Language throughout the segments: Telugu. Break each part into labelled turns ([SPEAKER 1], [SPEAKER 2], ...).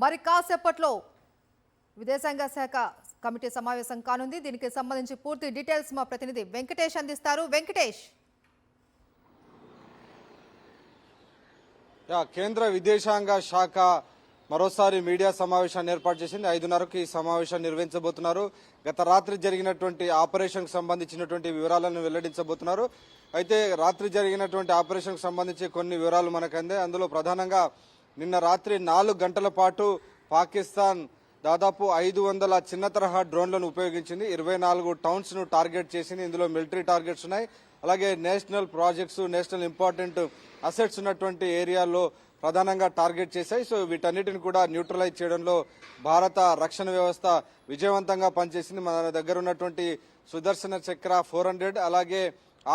[SPEAKER 1] మరి కాసేపట్లో విదేశాంగ శాఖ కమిటీ సమావేశం కానుంది. దీనికి సంబంధించి పూర్తి డీటెయిల్స్ మా ప్రతినిధి వెంకటేష్ అందిస్తారు. వెంకటేష్,
[SPEAKER 2] కేంద్ర విదేశాంగ శాఖ మరోసారి మీడియా సమావేశాన్ని ఏర్పాటు చేసింది. 5:30కి ఈ సమావేశాన్ని నిర్వహించబోతున్నారు. గత రాత్రి జరిగినటువంటి ఆపరేషన్ కు సంబంధించినటువంటి వివరాలను వెల్లడించబోతున్నారు. అయితే రాత్రి జరిగినటువంటి ఆపరేషన్ కు సంబంధించి కొన్ని వివరాలు మనకు అందే. అందులో ప్రధానంగా నిన్న రాత్రి 4 గంటల పాటు పాకిస్తాన్ దాదాపు 500 చిన్న తరహా డ్రోన్లను ఉపయోగించింది. 24 టౌన్స్ ను టార్గెట్ చేసింది. ఇందులో మిలిటరీ టార్గెట్స్ ఉన్నాయి, అలాగే national projects, national important assets ఉన్నటువంటి ఏరియాల్లో ప్రధానంగా టార్గెట్ చేశాయి. సో వీటన్నిటిని కూడా న్యూట్రలైజ్ చేయడంలో భారత రక్షణ వ్యవస్థ విజయవంతంగా పనిచేసింది. మన దగ్గర ఉన్నటువంటి సుదర్శన చక్ర 400 అలాగే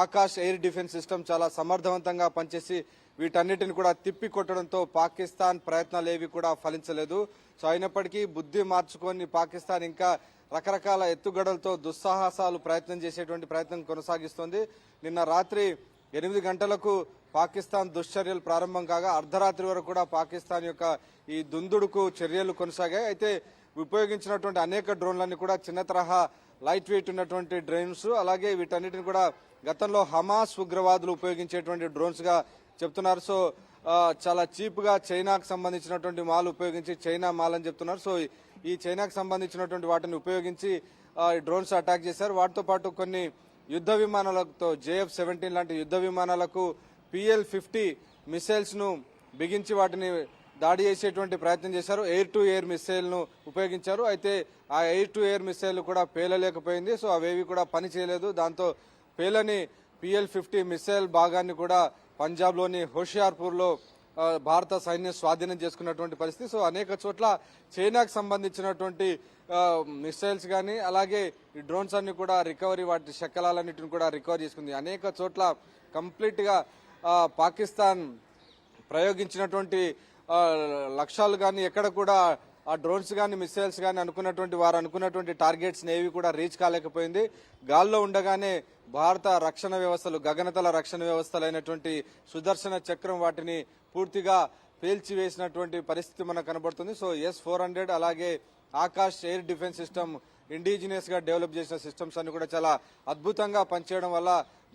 [SPEAKER 2] ఆకాశ్ ఎయిర్ డిఫెన్స్ సిస్టమ్ చాలా సమర్థవంతంగా పనిచేసి వీటన్నిటిని కూడా తిప్పి కొట్టడంతో పాకిస్తాన్ ప్రయత్నాలు ఏవి కూడా ఫలించలేదు. సో అయినప్పటికీ బుద్ధి మార్చుకొని పాకిస్తాన్ ఇంకా రకరకాల ఎత్తుగడలతో దుస్సాహసాలు ప్రయత్నం చేసేటువంటి ప్రయత్నం కొనసాగిస్తోంది. నిన్న రాత్రి 8 గంటలకు పాకిస్తాన్ దుశ్చర్యలు ప్రారంభం కాగా అర్ధరాత్రి వరకు కూడా పాకిస్తాన్ యొక్క ఈ దుందుడుకు చర్యలు కొనసాగాయి. అయితే ఉపయోగించినటువంటి అనేక డ్రోన్లన్నీ కూడా చిన్న తరహా లైట్ వెయిట్ ఉన్నటువంటి డ్రోన్స్, అలాగే వీటన్నిటిని కూడా గతంలో హమాస్ ఉగ్రవాదులు ఉపయోగించేటువంటి డ్రోన్స్ గా చెప్తున్నారు. సో చాలా చీప్ గా చైనాకు సంబంధించినటువంటి మాల్ ఉపయోగించి చైనా మాల్ అని చెప్తున్నారు. సో ఈ చైనాకు సంబంధించినటువంటి వాటిని ఉపయోగించి డ్రోన్స్ అటాక్ చేశారు. వాటితో పాటు కొన్ని యుద్ధ విమానాలతో JF-17 లాంటి యుద్ధ విమానాలకు PL-50 మిసైల్స్ ను బిగించి వాటిని దాడి చేసేటువంటి ప్రయత్నం చేశారు. ఎయిర్ టు ఎయిర్ మిసైల్ ను ఉపయోగించారు. అయితే ఆ ఎయిర్ టు ఎయిర్ మిసైల్ కూడా పేలలేకపోయింది. సో అవేవి కూడా పని చేయలేదు. దాంతో పేలని PL-50 మిసైల్ భాగాన్ని కూడా పంజాబ్ లోని హోషియార్పూర్ లో భారత సైన్యం స్వాధీనం చేసుకున్నటువంటి పరిస్థితి. సో అనేక చోట్ల చైనాకు సంబంధించినటువంటి మిసైల్స్ గానీ అలాగే ఈ డ్రోన్స్ అన్ని కూడా రికవరీ, వాటి శకలాలన్నిటిని కూడా రికవర్ చేసుకుంది. అనేక చోట్ల కంప్లీట్ గా పాకిస్తాన్ ప్రయోగించినటువంటి లక్ష్యాలు గానీ ఎక్కడ కూడా ఆ డ్రోన్స్ గానీ మిసైల్స్ గానీ అనుకున్నటువంటి టార్గెట్స్ ఏవి కూడా రీచ్ కాలేకపోయింది. గాల్లో ఉండగానే భారత రక్షణ వ్యవస్థలు, గగనతల రక్షణ వ్యవస్థలు అయినటువంటి సుదర్శన చక్రం వాటిని పూర్తిగా పేల్చివేసినటువంటి పరిస్థితి మనకు కనబడుతుంది. సో S-400 అలాగే Akash air defence system indigenous గా డెవలప్ చేసిన సిస్టమ్స్ అన్ని కూడా చాలా అద్భుతంగా పనిచేయడం వల్ల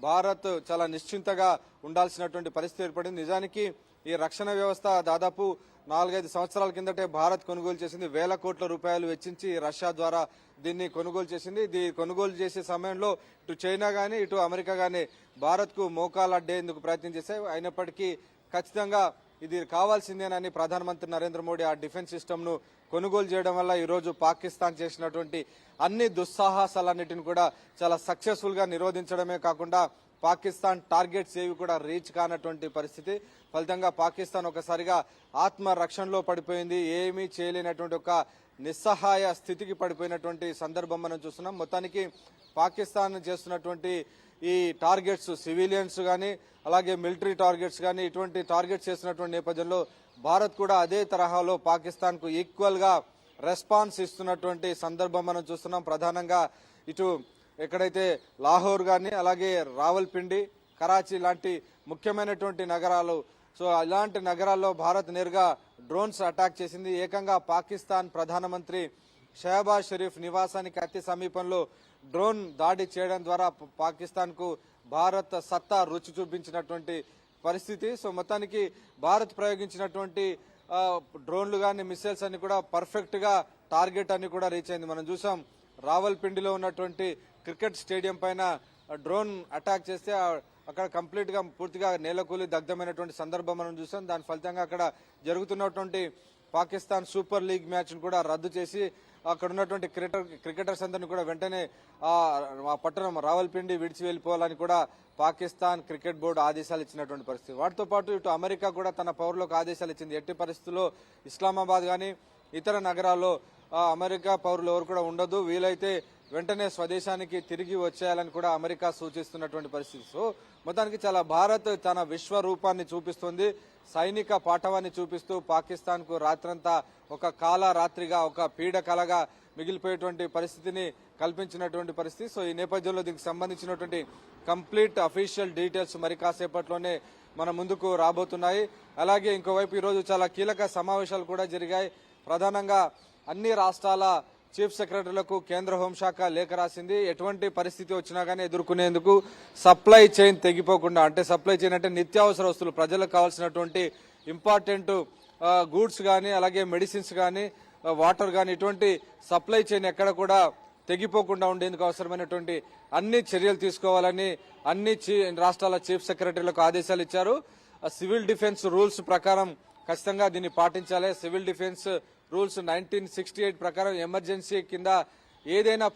[SPEAKER 2] భారత్ చాలా నిశ్చింతగా ఉండాల్సినటువంటి పరిస్థితి ఏర్పడింది. నిజానికి ఈ రక్షణ వ్యవస్థ దాదాపు 4-5 సంవత్సరాల కిందటే భారత్ కొనుగోలు చేసింది. వేల కోట్ల రూపాయలు వెచ్చించి రష్యా ద్వారా దీన్ని కొనుగోలు చేసింది. కొనుగోలు చేసే సమయంలో ఇటు చైనా గానీ ఇటు అమెరికా గానీ భారత్ కు మోకాలు అడ్డేందుకు ప్రయత్నం చేశాయి. అయినప్పటికీ ఖచ్చితంగా ఇది కావాల్సిందేనని ప్రధానమంత్రి నరేంద్ర మోడీ ఆ డిఫెన్స్ సిస్టమ్ ను కొనుగోలు చేయడం వల్ల ఈ రోజు పాకిస్తాన్ చేసినటువంటి అన్ని దుస్సాహసాలన్నిటిని కూడా చాలా సక్సెస్ఫుల్ గా నిరోధించడమే కాకుండా పాకిస్తాన్ టార్గెట్స్ ఏవి కూడా రీచ్ కానటువంటి పరిస్థితి. ఫలితంగా పాకిస్తాన్ ఒకసారిగా ఆత్మ రక్షణలో పడిపోయింది. ఏమీ చేయలేనటువంటి ఒక నిస్సహాయ స్థితికి పడిపోయినటువంటి సందర్భం మనం చూస్తున్నాం. మొత్తానికి పాకిస్తాన్ చేస్తున్నటువంటి ఈ టార్గెట్స్ సివిలియన్స్ గానీ అలాగే మిలిటరీ టార్గెట్స్ గానీ ఇటువంటి టార్గెట్స్ చేస్తున్నటువంటి నేపథ్యంలో భారత్ కూడా అదే తరహాలో పాకిస్తాన్ కు ఈక్వల్ గా రెస్పాన్స్ ఇస్తున్నటువంటి సందర్భం మనం చూస్తున్నాం. ప్రధానంగా ఇటు ఎక్కడైతే లాహోర్ గానీ అలాగే రావల్పిండి, కరాచీ లాంటి ముఖ్యమైనటువంటి నగరాలు, సో ఇలాంటి నగరాల్లో భారత్ నేరుగా డ్రోన్స్ అటాక్ చేసింది. ఏకంగా పాకిస్తాన్ ప్రధానమంత్రి షహబాజ్ షరీఫ్ నివాసానికి అతి సమీపంలో డ్రోన్ దాడి చేయడం ద్వారా పాకిస్తాన్ కు భారత్ సత్తా రుచి చూపించినటువంటి పరిస్థితి. సో మొత్తానికి భారత్ ప్రయోగించినటువంటి డ్రోన్లు గానీ మిసైల్స్ అన్ని కూడా పర్ఫెక్ట్ గా టార్గెట్ అన్ని కూడా రీచ్ అయింది. మనం చూసాం రావల్పిండిలో ఉన్నటువంటి క్రికెట్ స్టేడియం పైన డ్రోన్ అటాక్ చేస్తే అక్కడ కంప్లీట్ గా పూర్తిగా నేలకూలి దగ్ధమైనటువంటి సందర్భం మనం చూసాం. దాని ఫలితంగా అక్కడ జరుగుతున్నటువంటి పాకిస్తాన్ సూపర్ లీగ్ మ్యాచ్ ను కూడా రద్దు చేసి అక్కడ ఉన్నటువంటి క్రికెటర్స్ అందరినీ కూడా వెంటనే ఆ పట్టణం రావల్పిండి విడిచి వెళ్లిపోవాలని కూడా పాకిస్తాన్ క్రికెట్ బోర్డు ఆదేశాలు ఇచ్చినటువంటి పరిస్థితి. వాటితో పాటు ఇటు అమెరికా కూడా తన పౌరులకు ఆదేశాలు ఇచ్చింది. ఎట్టి పరిస్థితుల్లో ఇస్లామాబాద్ గానీ ఇతర నగరాల్లో అమెరికా పౌరులు ఎవరు కూడా ఉండదు, వీలైతే వెంటనే స్వదేశానికి తిరిగి వచ్చేయాలని కూడా అమెరికా సూచిస్తున్నటువంటి పరిస్థితి. సో మొత్తానికి చాలా భారత్ తన విశ్వరూపాన్ని చూపిస్తుంది, సైనిక పాఠవాన్ని చూపిస్తూ పాకిస్తాన్ కు రాత్రంతా ఒక రాత్రిగా ఒక పీడ కలగా మిగిలిపోయేటువంటి పరిస్థితిని కల్పించినటువంటి పరిస్థితి. సో ఈ నేపథ్యంలో దీనికి సంబంధించినటువంటి కంప్లీట్ అఫీషియల్ డీటెయిల్స్ మరి కాసేపట్లోనే మన ముందుకు రాబోతున్నాయి. అలాగే ఇంకోవైపు ఈ రోజు చాలా కీలక సమావేశాలు కూడా జరిగాయి. ప్రధానంగా అన్ని రాష్ట్రాల చీఫ్ సెక్రటరీలకు కేంద్ర హోంశాఖ లేఖ రాసింది. ఎటువంటి పరిస్థితి వచ్చినా కానీ ఎదుర్కొనేందుకు సప్లై చైన్ తెగిపోకుండా, అంటే సప్లై చైన్ అంటే నిత్యావసర వస్తువులు, ప్రజలకు కావాల్సినటువంటి ఇంపార్టెంట్ గూడ్స్ కానీ, అలాగే మెడిసిన్స్ కానీ, వాటర్ కానీ, ఇటువంటి సప్లై చైన్ ఎక్కడ కూడా తెగిపోకుండా ఉండేందుకు అవసరమైనటువంటి అన్ని చర్యలు తీసుకోవాలని అన్ని రాష్ట్రాల చీఫ్ సెక్రటరీలకు ఆదేశాలు ఇచ్చారు. సివిల్ డిఫెన్స్ రూల్స్ ప్రకారం ఖచ్చితంగా దీన్ని పాటించాలి. సివిల్ డిఫెన్స్ రూల్స్ 1968 ప్రకారం ఎమర్జెన్సీ కింద ఏదైనా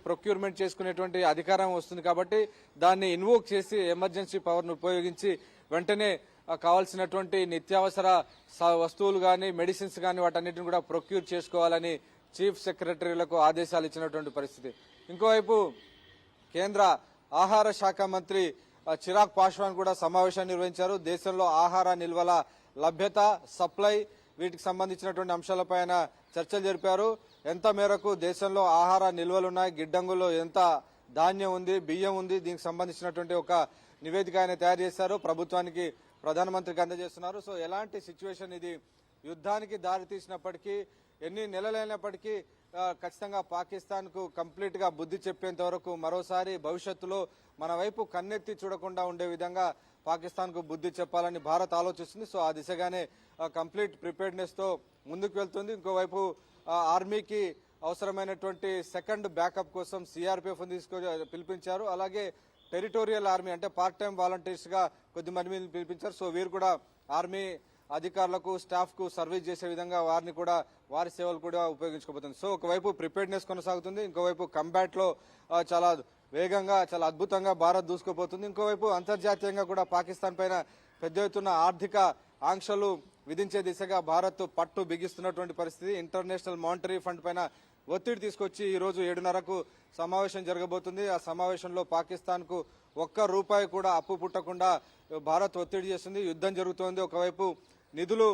[SPEAKER 2] ప్రొక్యూర్మెంట్ చేసుకునేటువంటి అధికారం వస్తుంది కాబట్టి దాన్ని ఇన్వోక్ చేసి ఎమర్జెన్సీ పవర్ను ఉపయోగించి వెంటనే కావాల్సినటువంటి నిత్యావసర వస్తువులు కానీ, మెడిసిన్స్ కానీ వాటన్నిటిని కూడా ప్రొక్యూర్ చేసుకోవాలని చీఫ్ సెక్రటరీలకు ఆదేశాలు ఇచ్చినటువంటి పరిస్థితి. ఇంకోవైపు కేంద్ర ఆహార శాఖ మంత్రి చిరాగ్ పాస్వాన్ కూడా సమావేశాన్ని నిర్వహించారు. దేశంలో ఆహార నిల్వల లభ్యత, సప్లై, వీటికి సంబంధించినటువంటి అంశాలపైన చర్చలు జరిపారు. ఎంత మేరకు దేశంలో ఆహార నిల్వలున్నాయి, గిడ్డంగుల్లో ఎంత ధాన్యం ఉంది, బియ్యం ఉంది, దీనికి సంబంధించినటువంటి ఒక నివేదిక ఆయన తయారు చేశారు. ప్రభుత్వానికి, ప్రధానమంత్రికి అందజేస్తున్నారు. సో ఎలాంటి సిచ్యువేషన్ ఇది యుద్ధానికి దారితీసినప్పటికీ, ఎన్ని నెలలైనప్పటికీ ఖచ్చితంగా పాకిస్తాన్ కు కంప్లీట్ గా బుద్ధి చెప్పేంత వరకు మరోసారి భవిష్యత్తులో మన వైపు కన్నెత్తి చూడకుండా ఉండే విధంగా పాకిస్తాన్ కు బుద్ధి చెప్పాలని భారత్ ఆలోచిస్తుంది. సో ఆ దిశగానే కంప్లీట్ ప్రిపేర్డ్నెస్ తో ముందుకు వెళ్తుంది. ఇంకోవైపు ఆర్మీకి అవసరమైనటువంటి సెకండ్ బ్యాకప్ కోసం సిఆర్పిఎఫ్ పిలిపించారు. అలాగే టెరిటోరియల్ ఆర్మీ అంటే పార్ట్ టైం వాలంటీర్స్ గా కొద్దిమంది పిలిపించారు. సో వీరు కూడా ఆర్మీ అధికారులకు, స్టాఫ్ కు సర్వీస్ చేసే విధంగా వారిని కూడా, వారి సేవలు కూడా ఉపయోగించుకోబోతుంది. సో ఒకవైపు ప్రిపేర్డ్నెస్ కొనసాగుతుంది, ఇంకోవైపు కంబాట్ లో చాలా వేగంగా, చాలా అద్భుతంగా భారత్ దూసుకుపోతుంది. ఇంకోవైపు అంతర్జాతీయంగా కూడా పాకిస్తాన్ పైన పెద్ద ఎత్తున ఆర్థిక ఆంక్షలు విధించే దిశగా భారత్ పట్టు బిగిస్తున్నటువంటి పరిస్థితి. ఇంటర్నేషనల్ మానిటరీ ఫండ్ పైన ఒత్తిడి తీసుకొచ్చి ఈ రోజు 7:30కు సమావేశం జరగబోతుంది. ఆ సమావేశంలో పాకిస్తాన్ కు ₹1 కూడా అప్పు పుట్టకుండా భారత్ ఒత్తిడి చేస్తుంది. యుద్ధం జరుగుతోంది. ఒకవైపు నిధులు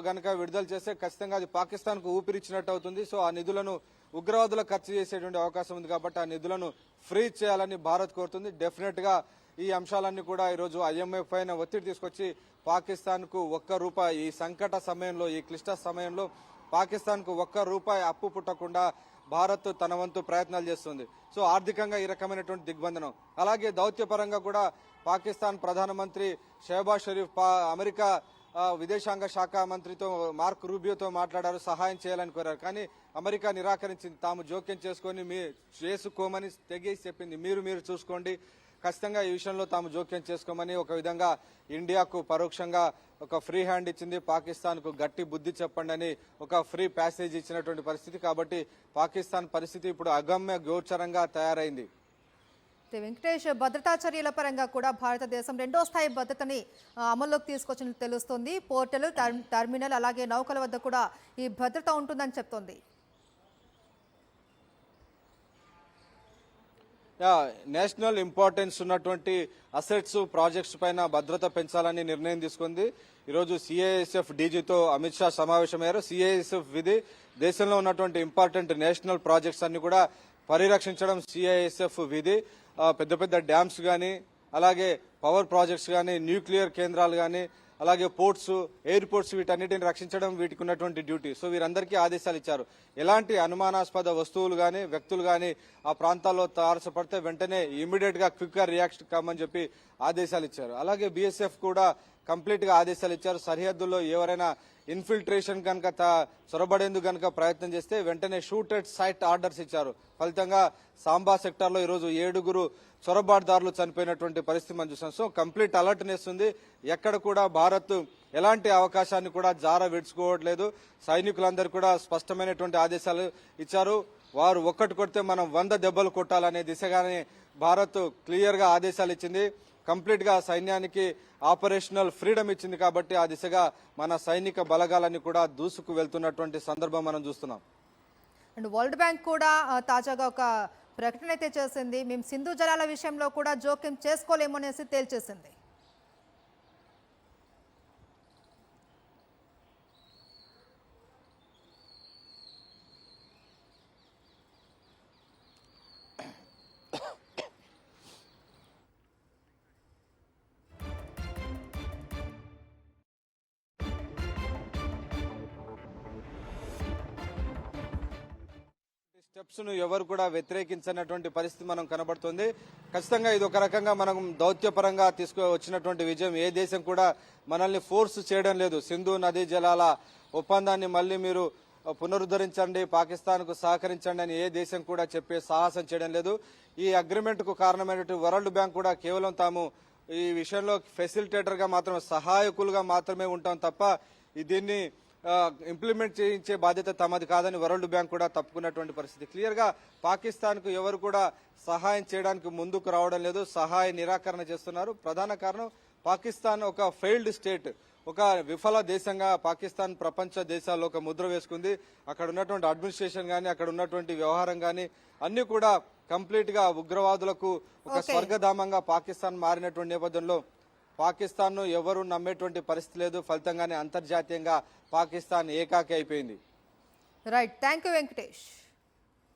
[SPEAKER 2] గనక విడుదల చేస్తే ఖచ్చితంగా అది పాకిస్తాన్ కు ఊపిరిచ్చినట్టు అవుతుంది. సో ఆ నిధులను ఉగ్రవాదులకు ఖర్చు చేసేటువంటి అవకాశం ఉంది కాబట్టి ఆ నిధులను ఫ్రీజ్ చేయాలని భారత్ కోరుతుంది. డెఫినెట్ గా ఈ అంశాలన్నీ కూడా ఈరోజు IMF పైన ఒత్తిడి తీసుకొచ్చి పాకిస్తాన్ కు ₹1 ఈ సంకట సమయంలో, ఈ క్లిష్ట సమయంలో పాకిస్తాన్ కు ₹1 అప్పు పుట్టకుండా భారత్ తన వంతు ప్రయత్నాలు చేస్తుంది. సో ఆర్థికంగా ఈ రకమైనటువంటి దిగ్బంధనం. అలాగే దౌత్యపరంగా కూడా పాకిస్తాన్ ప్రధానమంత్రి షెహబాజ్ షరీఫ్ అమెరికా విదేశాంగ శాఖ మంత్రితో, మార్క్ రూబియోతో మాట్లాడారు, సహాయం చేయాలని కోరారు. కానీ అమెరికా నిరాకరించింది. తాము జోక్యం చేసుకోమని తెగేసి చెప్పింది. మీరు చూసుకోండి, ఖచ్చితంగా ఈ విషయంలో తాము జోక్యం చేసుకోమని ఒక విధంగా ఇండియాకు పరోక్షంగా ఒక ఫ్రీ హ్యాండ్ ఇచ్చింది. పాకిస్తాన్ కు గట్టి బుద్ధి చెప్పండి అని ఒక ఫ్రీ ప్యాసేజ్ ఇచ్చినటువంటి పరిస్థితి. కాబట్టి పాకిస్తాన్ పరిస్థితి ఇప్పుడు అగమ్య గోచరంగా తయారైంది.
[SPEAKER 1] వెంకటేష్, భద్రతా చర్యల పరంగా కూడా భారతదేశం 2వ స్థాయి భద్రతని అమల్లోకి తీసుకొచ్చినట్టు తెలుస్తోంది. పోర్టల్, టర్మినల్, అలాగే నౌకల వద్ద కూడా ఈ భద్రత ఉంటుందని చెప్తోంది.
[SPEAKER 2] నేషనల్ ఇంపార్టెన్స్ ఉన్నటువంటి అసెట్స్, ప్రాజెక్ట్స్ పైన భద్రత పెంచాలని నిర్ణయం తీసుకుంది. ఈరోజు CISF డీజీతో అమిత్ షా సమావేశమయ్యారు. CISF విధి దేశంలో ఉన్నటువంటి ఇంపార్టెంట్ నేషనల్ ప్రాజెక్ట్స్ అన్ని కూడా పరిరక్షించడం CISF విధి. పెద్ద పెద్ద డ్యామ్స్ కానీ, అలాగే పవర్ ప్రాజెక్ట్స్ కానీ, న్యూక్లియర్ కేంద్రాలు కానీ, అలాగే పోర్ట్స్, ఎయిర్పోర్ట్స్, వీటన్నిటిని రక్షించడం వీటికి ఉన్నటువంటి డ్యూటీ. సో వీరందరికీ ఆదేశాలు ఇచ్చారు. ఎలాంటి అనుమానాస్పద వస్తువులు కానీ, వ్యక్తులు కానీ ఆ ప్రాంతాల్లో తారసపడితే వెంటనే ఇమీడియట్ గా క్విక్ గా రియాక్ట్ కామని చెప్పి ఆదేశాలు ఇచ్చారు. అలాగే BSF కూడా కంప్లీట్ గా ఆదేశాలు ఇచ్చారు. సరిహద్దుల్లో ఎవరైనా ఇన్ఫిల్ట్రేషన్ కనుక చొరబడేందుకు కనుక ప్రయత్నం చేస్తే వెంటనే షూట్ ఎట్ సైట్ ఆర్డర్స్ ఇచ్చారు. ఫలితంగా సాంబా సెక్టార్ లో ఈరోజు 7 చొరబాటుదారులు చనిపోయినటువంటి పరిస్థితి మనం చూసాం. సో కంప్లీట్ అలర్ట్నెస్ ఉంది. ఎక్కడ కూడా భారత్ ఎలాంటి అవకాశాన్ని కూడా జార విడుచుకోవట్లేదు. సైనికులందరూ కూడా స్పష్టమైనటువంటి ఆదేశాలు ఇచ్చారు. వారు ఒక్కటి కొడితే మనం 100 దెబ్బలు కొట్టాలనే దిశగానే భారత్ క్లియర్ గా ఆదేశాలు ఇచ్చింది. కంప్లీట్ గా సైన్యానికి ఆపరేషనల్ ఫ్రీడమ్ ఇచ్చింది. కాబట్టి ఆ దిశగా మన సైనిక బలగాలన్నీ కూడా దూసుకు వెళ్తున్నటువంటి సందర్భం మనం చూస్తున్నాం.
[SPEAKER 1] అండ్ వరల్డ్ బ్యాంక్ కూడా తాజాగా ఒక ప్రకటన అయితే చేసింది. మేము సింధు జలాల విషయంలో కూడా జోక్యం చేసుకోలేమనేసి తేల్చేసింది.
[SPEAKER 2] ను ఎవరు కూడా వ్యతిరేకించినటువంటి పరిస్థితి మనం కనబడుతుంది. ఖచ్చితంగా ఇది ఒక రకంగా మనం దౌత్యపరంగా వచ్చినటువంటి విజయం. ఏ దేశం కూడా మనల్ని ఫోర్స్ చేయడం లేదు. సింధు నదీ జలాల ఒప్పందాన్ని మళ్ళీ మీరు పునరుద్ధరించండి, పాకిస్తాన్ కు సహకరించండి అని ఏ దేశం కూడా చెప్పే సాహసం చేయడం లేదు. ఈ అగ్రిమెంట్ కు కారణమైనటువంటి వరల్డ్ బ్యాంక్ కూడా కేవలం తాము ఈ విషయంలో ఫెసిలిటేటర్ గా మాత్రమే, సహాయకులుగా మాత్రమే ఉంటాం తప్ప దీన్ని ఇంప్లిమెంట్ చేయించే బాధ్యత తమది కాదని వరల్డ్ బ్యాంక్ కూడా తప్పుకున్నటువంటి పరిస్థితి. క్లియర్ గా పాకిస్తాన్ కు ఎవరు కూడా సహాయం చేయడానికి ముందుకు రావడం లేదు, సహాయ నిరాకరణ చేస్తున్నారు. ప్రధాన కారణం పాకిస్తాన్ ఒక ఫెయిల్డ్ స్టేట్, ఒక విఫల దేశంగా పాకిస్తాన్ ప్రపంచ దేశాల్లో ఒక ముద్ర వేసుకుంది. అక్కడ ఉన్నటువంటి అడ్మినిస్ట్రేషన్ గానీ, అక్కడ ఉన్నటువంటి వ్యవహారం గానీ అన్ని కూడా కంప్లీట్ గా ఉగ్రవాదులకు ఒక స్వర్గధామంగా పాకిస్తాన్ మారినటువంటి నేపథ్యంలో పాకిస్తాన్ ను ఎవరు నమ్మేటువంటి పరిస్థితి లేదు. ఫలితంగానే అంతర్జాతీయంగా పాకిస్తాన్ ఏకాకి అయిపోయింది.
[SPEAKER 1] Right, thank you Venkatesh.